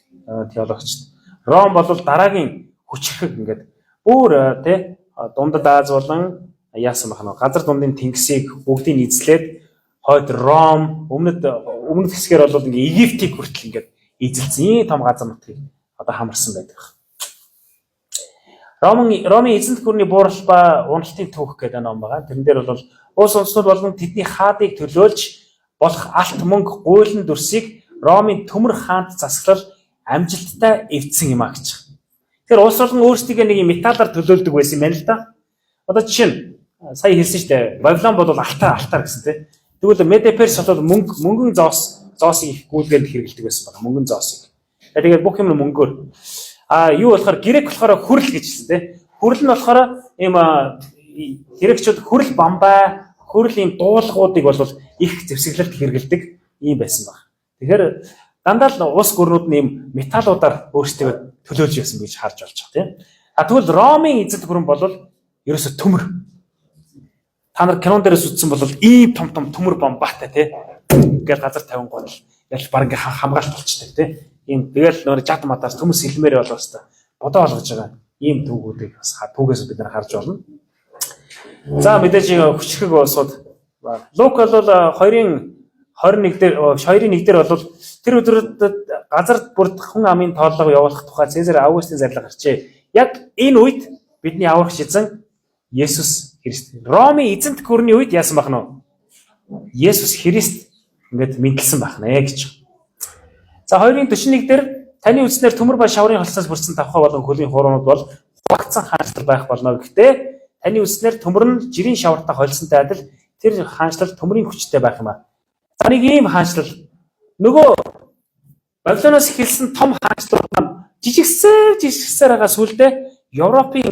Теологчд. Ром бол дараагийн хүчрхэг ингээд бүр тийм дундад Аз болон яасан бахна газар дундын тэнгисийг бүгдийг эзлээд хойд Ром өмнөд хэсгээр бол ингээ Египтийг хүртэл ингээд эзэлсэн том газар нутгийг одоо хамарсан байдаг. Ромын эзэнт гүрний буурал ба уналтын түүх гэдэг ном байгаа. Тэрэн дээр бол улс онцнууд болон тэдний хаадыг төлөөлж болох алт мөнгө гуйлан дүрсийг Ромын төмөр хаант засаглал амжилттай эвдсэн юм а гэж. Тэгэхээр улс болгон өөрсдөө нэг юм металлаар төлөөлдөг байсан юм байна л да. Одоо жишээ нь сая хэлсэн шүү дээ. Вавилон бол алтаар гэсэн тийм. Тэгвэл Меде Перс бол мөнгөн зоосыг их гүйлгээнд хэрэглэдэг байсан байна. Мөнгөн зоосыг. Тэгээд бүх юм мөнгөөр. Юу болохоор Грек болохоор хүрэл гэж хэлсэн тийм. Хүрэл нь болохоор ийм грекчүүд хүрэл бамбай, хүрэл ийм дуулгуудыг бол их зэвсэглэлт хэрэглэдэг юм байсан байна. Тэгэхээр дандаа л улс гүрнүүд нь ийм металлуудаар өөрсдөө төлөөлж байсан гэж харж болж байгаа тийм. Тэгвэл Ромын эзэнт гүрэн бол ерөөсө төмөр. Та нар кинон дээрээс үзсэн бол ийм том төмөр бомбаатай тийм. Ингээл газар 50 гол ялж баг ингээ хамгаалт болчтой тийм. Ийм тэгэл нөр жад матаас төмөс хэлмээр болоо хэвээр бодоо олгож байгаа. Ийм түүгүүдийг бас түүгээс бид нар харж болно. За мэдээж хүчрхэг улсууд Лук бол 2:21 дээр бол тэр өдрөд газар бүрд хүн амын тооллого явуулах тухай Цэзар Аугустын зарлага гарчээ. Яг энэ үед бидний аврагч эзэн Есүс Христ. Ромын эзэнт гүрний үед яасан бах нь? Есүс Христ ингээд мэдлсэн байх нэ гэж. За 2:41 дээр таны үснээр төмөр ба шаврын холсоос бүрдсэн тавхай болон хөлийн хуруунууд бол багцсан хаанчлал байх болно. Гэхдээ таны үснээр төмөр нь жирийн шавартай холсонтой адил тэр хаанчлал төмөрийн хүчтэй байх юм а. За нэг ийм хаанчлал нөгөө Вавилоноос эхэлсэн том хаанчлал жижигсээр байгаа сүлдээ Европын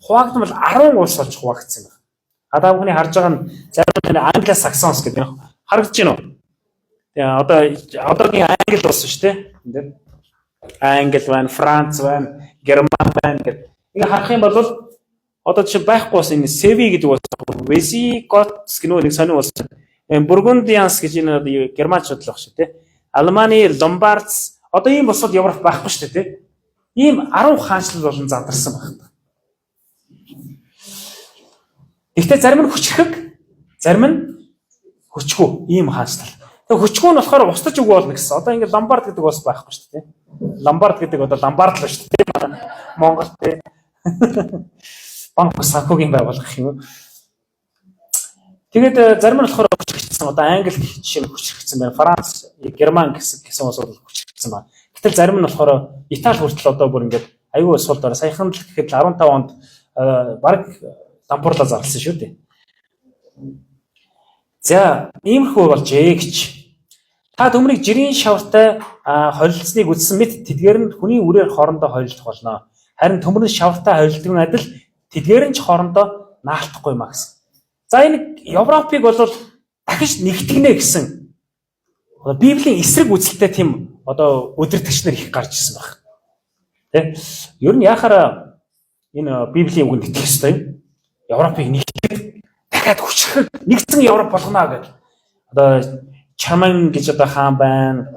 хуваагдмал 10 улс болж хуваагдсан байна. Та бүхний харж байгаа нь зарим нь Англо-Саксонс гэдэг нь харагдаж байна уу? одоогийн Англи улс шүү дээ. Англи байна, Франц байна, Герман байна гэдэг. Ингээ харах юм бол одоо чи байхгүй бас энэ Севи гэдэг улс, Визиготс гэх нэг сонин улс. Бургундианс гэж энэ германчууд л баг шүү дээ. Алманы, Ломбардс одоо ийм босод Европ байхгүй шүү дээ. Ийм 10 хаанчлал болон зандарсан байна. Гэхдээ зарим нь хүчрэг, зарим нь хүчгүй ийм хаанчлал. Тэгээ хүчгүй нь болохоор устж үгүй болно гэсэн. Одоо ингэ Ломбард гэдэг улс байхгүй шүү дээ. Ломбард гэдэг одоо Ломбард л шүү дээ. Монгол дээ. Банк санхүүгийн байгууллага гэх юм уу. Тэгээд зарим нь болохоор хүчрэгдсэн. Одоо Англи жишээ нь хүчрэгдсэн байна. Франц, Герман гэсэн улс бол хүчрэгдсэн байна. Гэтэл зарим нь болохоор Итали хүртэл одоо бүр ингээд аюул сул дараа саяхан л гэхэд 15 онд баг дампуурлаа зарласан шүү дээ. За, иймэрхүү болжээ гэж. Та төмрийг жирийн шавартай холилдсныг үзсэн мэт тэдгээр нь хүний үрээр хоорондоо холилдох болно. Харин төмөр нь шавартай холилдог нь адил тэдгээр нь ч хоорондоо наалтахгүй маа гэсэн. За энэ Европыг бол дахиж нэгтгэнэ гэсэн Библийн эсрэг үзэлтэй тийм одоо удирдагчнэр их гарч ирсэн баг. Тэ? Ер нь яхаар энэ Библийн үгэнд итгэх ёстой юм. Европыг нэгтгэх дахиад хүчрэх нэгдсэн Европ болгоно гэдэг. Одоо Чарман гэж одоо хаан байна.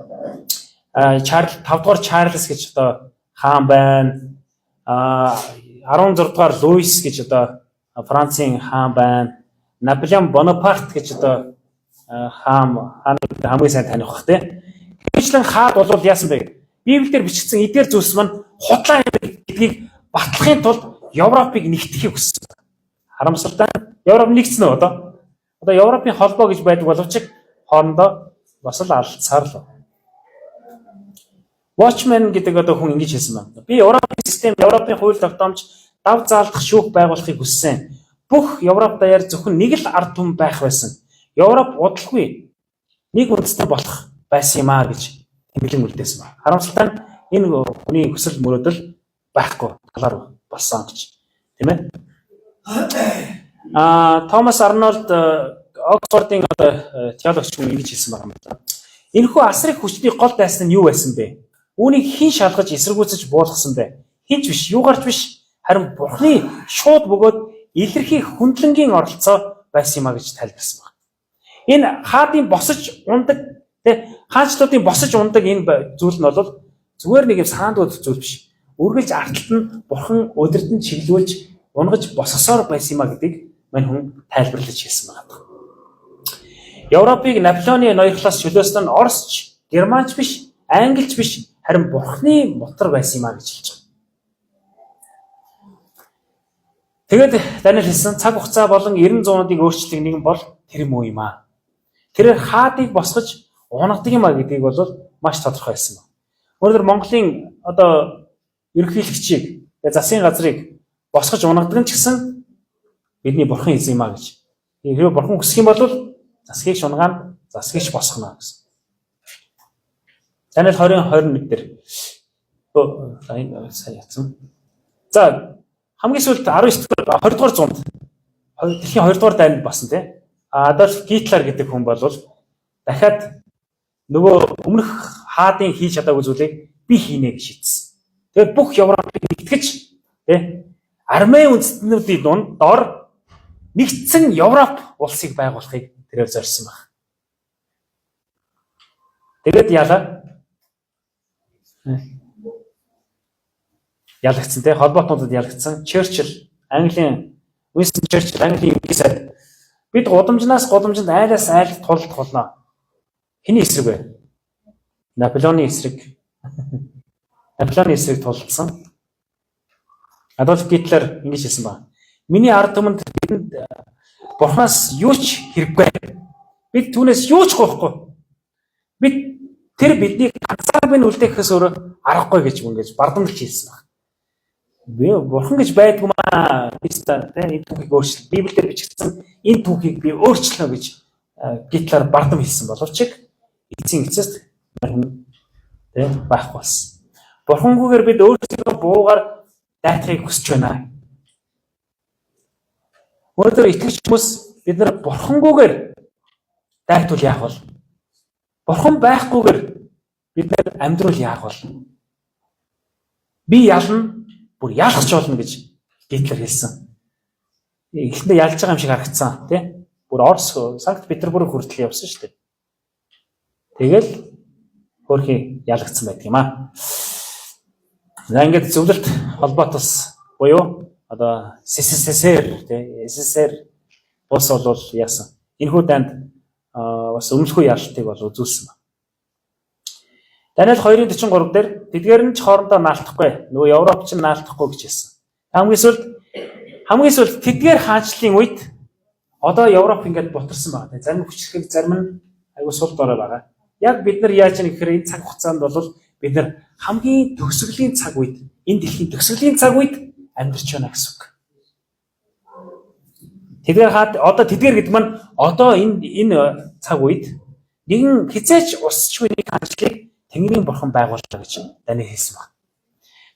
5 дугаар Чарльз гэж одоо хаан байна. 16 дугаар Луис гэж одоо Францын хаан байна. Наполеон Бонапарт гэж одоо хаан хамгийн сайн таних бах те. Гэвчлэн хаад бол яасан бэ? Библиэр бичигдсэн эдгээр зүйлс маань худлаа гэдгийг батлахын тулд Европыг нэгтгэхийг хүссэн. Харамсалтай Европ нэгдсэн үү одоо? Одоо Европын холбоо гэж байдаг боловч хоорондоо бас л алдсаар л. Watchman гэдэг одоо хүн ингэж хэлсэн байна. Би Европын систем, Европын хууль тогтоомж дав заалдах шүүх байгуулахыг хүссэн. Бүх Европ даяар зөвхөн нэг л ард түмэн байх байсан. Европ удалгүй нэг үндэстэн болох байсан юм аа гэж тэмдэглэн үлдээсэн байна. Харамсалтай нь энэ хүний хүсэл мөрөөдөл байхгүй талаар болсон гэж. Тийм ээ? Томас Арнольд Оксфордын теологч хүн ингэж хэлсэн байгаа юм байна. Энэхүү асрыг хүчний гол дайсан нь юу байсан бэ? Үүнийг хэн шалгаж эсэргүүцэж буулгасан бэ? Хинч биш, юугаарч биш, харин Бурхны шууд бөгөөд илэрхий хөндлөнгийн оролцоо байсан юм а гэж тайлбарсан байна. Энэ хаадын босож ундаг, хаанчлуудын босож ундаг энэ зүйл нь бол зүгээр нэг юм саандууд зүйл биш. Үргэлж арталт нь Бурхан өдөртөн чиглүүлж унгаж бососоор байсан юм а гэдгийг мань хүн тайлбарлаж хэлсэн байна. Европыг Наполеоны ноёрхлоос чөлөөсөн нь Оросч, Германч биш, Англич биш, харин Бурхны мотор байсан юм а гэж хэлж байгаа. Тэгээд Даниэл хэлсэн цаг хугацаа болон 90 100-уудыг өөрчлөлт нэгэн бол тэр юм уу юм а. Тэрээр хаадыг босгож унагадаг юм а гэдгийг бол маш тодорхой хэлсэн байна. Өөрөөр Монголын одоо ерөнхийлөгчийг засгийн газрыг босгож унагадаг нь ч гэсэн бидний Бурхан эзэн юм а гэж. Хэрвээ Бурхан хүсэх юм бол засгийг шунгаана, засгийг босгоно гэсэн. Даниэл 20:21 дээр сайн ятсан. За хамгийн сүүлд 19 дугаар 20 дугаар зуунд дэлхийн 2 дугаар дайнд басан тийм. Адольф Гитлер гэдэг хүн бол дахиад нөгөө өмнөх хаадын хийж чадаагүй зүйлийг би хийнэ гэж шийдсэн. Тэгээд бүх Европыг нэгтгэж тийм Армени үндэстнүүдийн дунд дор нэгдсэн Европ улсыг байгуулахыг тэрээр зорьсон байна. Тэгээд ялагдсан тийм холбоотнуудад ялагдсан. Черчилл, Английн Уинстон Черчилл, Английн сайд бид гудамжнаас гудамжинд айлаас айлд тулд болно. Хэний эсрэг вэ? Наполеоны эсрэг. Наполеоны эсрэг тулдсан. Адольф Гитлер ингэж хэлсэн байна. Миний ард түмэнд бидэнд Бурханаас юу ч хэрэггүй. Бид түүнээс юу ч гоохгүй. Бид тэр бидний ганцаар минь үлдээхээс өөр аргагүй гэж ингэж бардамж хэлсэн байна. Би Бурхан гэж байдгүй маа. Энэ түүхийг өөрчлөлт. Библиэр бичигдсэн энэ түүхийг би өөрчлөнө гэж Гитлер бардам хэлсэн боловч эцсийн эцэст байхгүй болсон. Бурхангүйгээр бид өөрсдөө буугаар дайтахыг хүсэж байна. Өөрөөр итгэж хүмүүс бид нар Бурхангүйгээр дайтвал яах вэ? Бурхан байхгүйгээр бид нэр амьдрал яах бол? Би ялна, бүр ялах ч болно гэж Гитлер хэлсэн. Эхлээд ялж байгаа юм шиг харагдсан, тий? Бүр Орос, Санкт Петербург хүртэл явсан шүү дээ. Тэгэл хөрхийн ялагдсан байдаг юм аа. За ингээд зөвлөлт холбоотос буюу одоо СССР тий, СССР улс бол яасан. Энэхүү данд бас өмнөхөө ялалтыг бол үзүүлсэн байна. Даниэл 2:43 дээр тэдгээр нь ч хоорондоо наалтахгүй. Нөгөө Европч нь наалтахгүй гэж хэлсэн. Хамгийн сүүлд тэдгээр хаанчлалын үед одоо Европ ингээд бутарсан байна. Зарим хүчлэг, зарим нь айгүй сул дорой байгаа. Яг бид нар яаж яах гэхээр энэ цаг хугацаанд бол бид нар хамгийн төгсгөлийн цаг үед, энэ дэлхийн төгсгөлийн цаг үед амьдарч байна гэсэн үг. Тэдгээр гэдэг маань одоо энэ цаг үед нэгэн хизээч усчгүй нэг хаанчлалыг Тэнгэрийн бурхан байгууллаа гэж Даниэл хэлсэн байна.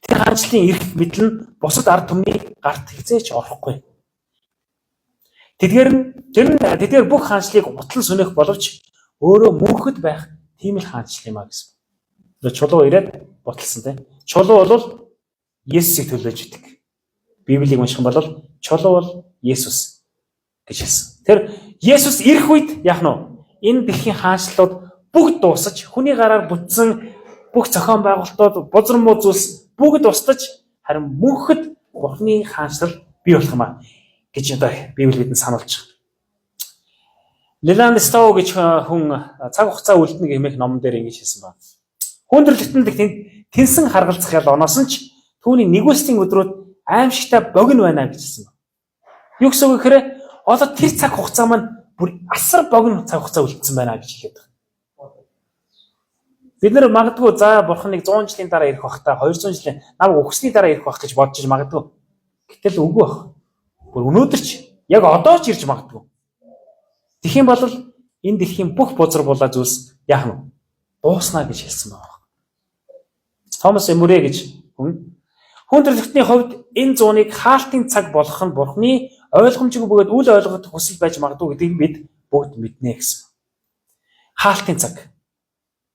Тэр хаанчлалын эрх мэдэл нь бусад ард түмний гарт хизээч орохгүй. Тэдгээр бүх хаанчлалыг утлан сүнэх боловч өөрөө мөнхөд байх тийм л хаанчлал юм а гэсэн. Тэр чулуу ирээд буталсан тийм. Чулуу бол Есүсийг төлөөж идэг. Библийг унших юм бол чулуу бол Есүс гэж хэлсэн. Тэр Есүс ирэх үед яах нь вэ? Энэ дэлхийн хаанчлалууд бүгд дуусаж, хүний гараар бүтсэн бүх зохион байгуулалтууд, бузар муу зүйлс бүгд устж, харин мөнхөд Бурхны хаанчлал бий болох юм а гэж одоо Библи бидэнд сануулж байгаа. Леланд Стоу гэж хүн цаг хугацаа үлдэнэ гэмэх номон дээр ингэж хэлсэн байна. Хүндрэлтэнд тэнсэн харгалзах ял оноос нь ч түүний нэгүслийн өдрүүд аимшигтай богино байна гэж хэлсэн байна. Юу гэсэн үг гэхээр одоо тэр цаг хугацаа маань бүр асар богино цаг хугацаа үлдсэн байна гэж хэлээд байна. Бид нар магадгүй за Бурханыг 100 жилийн дараа ирэх бах та 200 жилийн намайг өгсөний дараа ирэх бах гэж бодож магадгүй. Гэтэл үгүй бах. Бүр өнөөдөр ч яг одоо ч ирж магадгүй. Тэгэх юм бол энэ дэлхийн бүх бузар булаа зүйлс яах нь дууснаа гэж хэлсэн байна. Томас Эмүрэ гэж хүн төрлөختний хувьд энэ зууныг хаалтын цаг болгох нь Бурхны ойлгомжгүй бөгөөд үл ойлгох хүсэл байж магадгүй гэдгийг бид бүгд мэднэ гэсэн. Хаалтын цаг.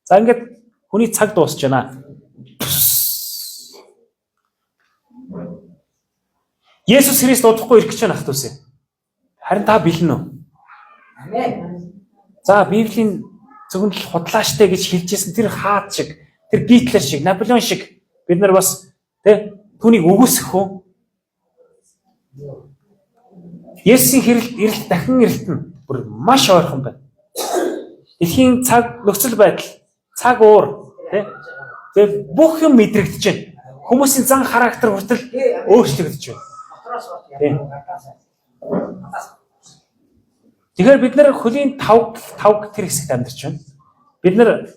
За ингээд хүний цаг дуусч байна. Есүс Христ удахгүй ирэх гэж байна ах дүүсээ. Харин та бэлэн үү? Амен. За Библийн зөвхөн худлааштай гэж хэлжсэн тэр хаад шиг, тэр Гитлер шиг, Наполеон шиг бид нар бас түүнийг үгүйсэх үү? Есүсийн ирэлт дахин ирэлт нь бүр маш ойрхон байна. Дэлхийн цаг нөхцөл байдал, цаг уур, бүх юм мэдрэгдэж байна. Хүмүүсийн зан характер хүртэл өөрчлөгдөж байна. Тэгэхээр бид нар хөлийн 5 тэр хэсэгт амьдарч байна. Бид нар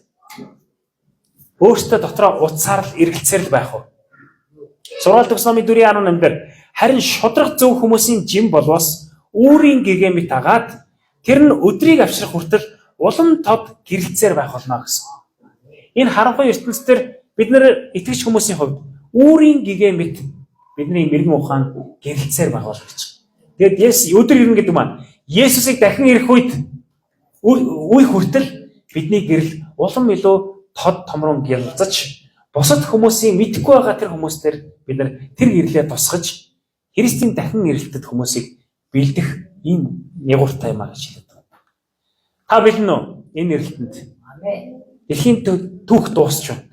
өөрсдөө дотроо утсаар л эргэлцээр л байх уу? Сургаалт төгс номын 4:18 дээр харин шудраг зөв хүмүүсийн жим болвоос үүрийн гэгээмит агаад тэр нь өдрийг авчрах хүртэл улам тод гэрэлцээр байх болно гэсэн. Энэ харанхуй ертөнцийн бид нар итгэж хүмүүсийн хувьд үүрийн гэгээмит бидний мэрэгэн ухаан гэрэлцээр байх болно гэж. Тэгээд өдөр ирнэ гэдэг маань Есүсийг дахин ирэх үед үе хүртэл бидний гэрэл улам илүү тод томрон гялалзаж бусад хүмүүсийн мэдхгүй байгаа тэр хүмүүстээр бид нар тэр гэрлээ тусгаж Христийн дахин ирэлтэд хүмүүсийг бэлдэх ийм нягууртай юм а гэж хэлээд байна. Та бэлэн үү энэ ирэлтэнд? Амен. Дэлхийн түүх дуусч байна.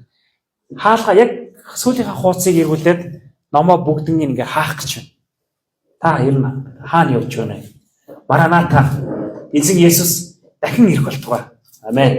Хаалга яг сүүлийнхаа хуудсыг эргүүлээд номоо бүгднийг ингээ хаах гэж байна. Та ирнэ. Хаана явж байна? Мараната. Эзэн Есүс дахин ирэх болтугай. Амен.